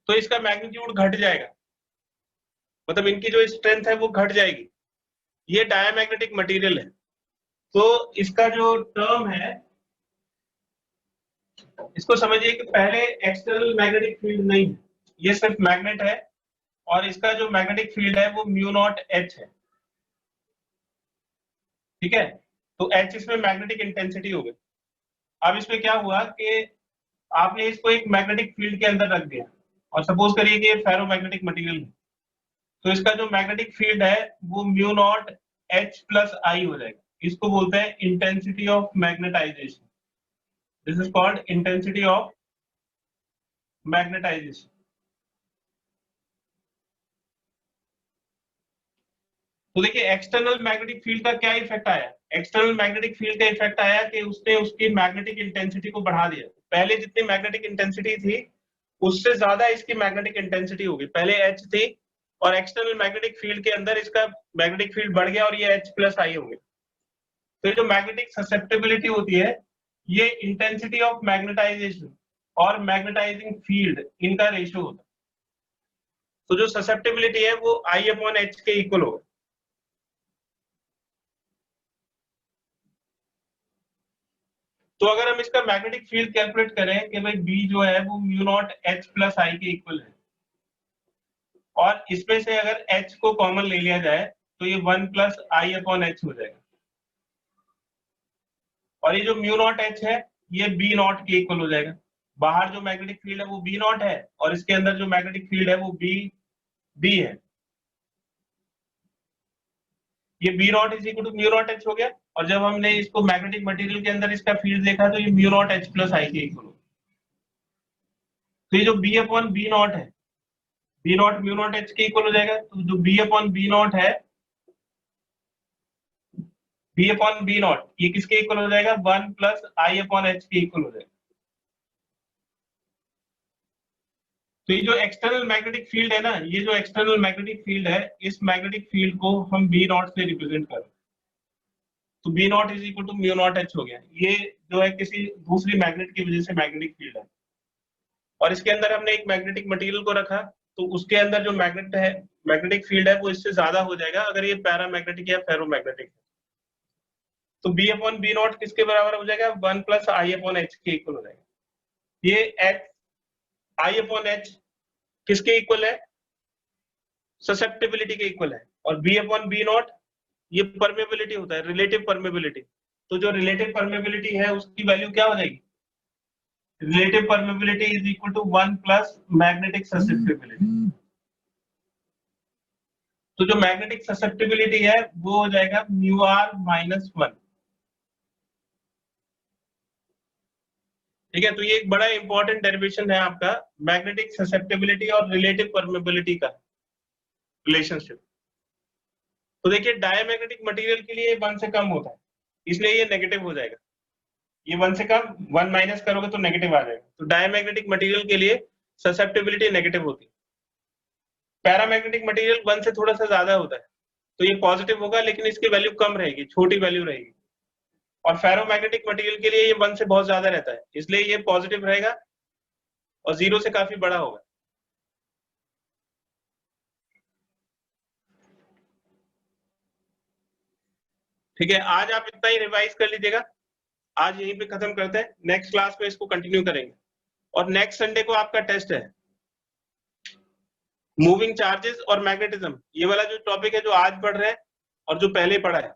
तो इसका मैग्नीट्यूड घट जाएगा, मतलब इनकी जो स्ट्रेंथ है वो घट जाएगी। ये डायमैग्नेटिक मटेरियल है, तो इसका जो टर्म है इसको समझिए कि पहले एक्सटर्नल मैग्नेटिक फील्ड नहीं है, ये सिर्फ मैग्नेट है और इसका जो मैग्नेटिक फील्ड है वो म्यू नॉट H है। ठीक है, तो H इसमें मैग्नेटिक इंटेंसिटी हो गई। अब इसमें क्या हुआ कि आपने इसको एक मैग्नेटिक फील्ड के अंदर रख दिया, और सपोज करिए कि फेरोमैग्नेटिक मटेरियल है, तो इसका जो मैग्नेटिक फील्ड है वो म्यू नॉट H प्लस आई हो जाएगा। इसको बोलते हैं intensity of magnetisation. This is called intensity of magnetisation. तो देखिए एक्सटर्नल मैग्नेटिक फील्ड का क्या इफेक्ट आया। एक्सटर्नल मैग्नेटिक फील्ड का इफेक्ट आया कि उसने उसकी मैग्नेटिक इंटेंसिटी को बढ़ा दिया। पहले जितनी मैग्नेटिक इंटेंसिटी थी उससे ज्यादा इसकी मैग्नेटिक इंटेंसिटी होगी। पहले H थी और एक्सटर्नल मैग्नेटिक फील्ड के अंदर इसका मैग्नेटिक फील्ड बढ़ गया और ये H प्लस आई होंगे। तो जो मैग्नेटिक ससेप्टेबिलिटी होती है ये इंटेंसिटी ऑफ मैग्नेटाइजेशन और मैग्नेटाइजिंग फील्ड इनका रेशियो होता है। तो जो ससेप्टेबिलिटी है वो I/H के इक्वल होगा। तो अगर हम इसका मैग्नेटिक फील्ड कैलकुलेट करें कि भाई B जो है वो म्यू नॉट H प्लस आई के इक्वल है, और इसमें से अगर H को कॉमन ले लिया जाए तो ये 1 प्लस I/H हो जाएगा, और ये जो म्यू नॉट H है ये B नॉट के इक्वल हो जाएगा। बाहर जो मैग्नेटिक फील्ड है वो B नॉट है और इसके अंदर जो मैग्नेटिक फील्ड है वो B है। ये B not is equal to mu not H हो गया, और जब हमने इसको मैग्नेटिक मटेरियल के अंदर इसका फील्ड देखा तो ये म्यू नॉट H प्लस आई के इक्वल हो। तो ये जो B/B नॉट है, B not mu not H के इक्वल हो जाएगा। तो जो B/B नॉट है, B/B नॉट ये किसके इक्वल हो जाएगा, 1 प्लस I/H के इक्वल हो जाएगा। तो ये जो एक्सटर्नल मैग्नेटिक फील्ड है ना, ये जो एक्सटर्नल मैग्नेटिक फील्ड है, इस मैग्नेटिक फील्ड को हम B नॉट से रिप्रेजेंट करें तो B not is equal to mu not H हो गया। ये जो है किसी दूसरी मैग्नेट की वजह से मैग्नेटिक फील्ड है, और इसके अंदर हमने एक मैग्नेटिक मटेरियल को रखा तो उसके अंदर जो मैग्नेट है, मैग्नेटिक फील्ड है वो इससे ज्यादा हो जाएगा अगर ये पैरामैग्नेटिक या फेरोमैग्नेटिक है। तो B/B नॉट किसके बराबर हो जाएगा, 1 प्लस I/H के इक्वल हो जाएगा। ये I/H किसके इक्वल है, ससेप्टेबिलिटी के इक्वल है, और B/B नॉट ये परमेबिलिटी होता है, रिलेटिव परमेबिलिटी। तो जो रिलेटिव परमेबिलिटी है उसकी वैल्यू क्या हो जाएगी, relative permeability is equal to 1 plus magnetic susceptibility. तो जो मैग्नेटिक ससेप्टेबिलिटी है वो हो जाएगा μr-1। ठीक है, तो ये एक बड़ा इंपॉर्टेंट डेरिवेशन है आपका, मैग्नेटिक ससेप्टेबिलिटी और रिलेटिव परमेबिलिटी का रिलेशनशिप। तो देखिए डायमैग्नेटिक मटेरियल के लिए 1 से कम होता है, इसलिए ये नेगेटिव हो जाएगा। ये 1 से कम, 1 माइनस करोगे तो नेगेटिव आ जाएगा। तो डायमैग्नेटिक मटेरियल के लिए ससेप्टेबिलिटी नेगेटिव होती है। पैरामैग्नेटिक मटेरियल 1 से थोड़ा सा ज्यादा होता है तो ये पॉजिटिव होगा, लेकिन इसकी वैल्यू कम रहेगी, छोटी वैल्यू रहेगी। और फेरोमैग्नेटिक मटेरियल के लिए ये 1 से बहुत ज्यादा रहता है, इसलिए ये पॉजिटिव रहेगा और 0 से काफी बड़ा होगा। ठीक है, आज आप इतना ही रिवाइज कर लीजिएगा। आज यहीं पे खत्म करते हैं, नेक्स्ट क्लास में इसको कंटिन्यू करेंगे। और नेक्स्ट संडे को आपका टेस्ट है मूविंग चार्जेस और मैग्नेटिज्म। ये वाला जो टॉपिक है जो आज पढ़ रहे हैं और जो पहले पढ़ा है,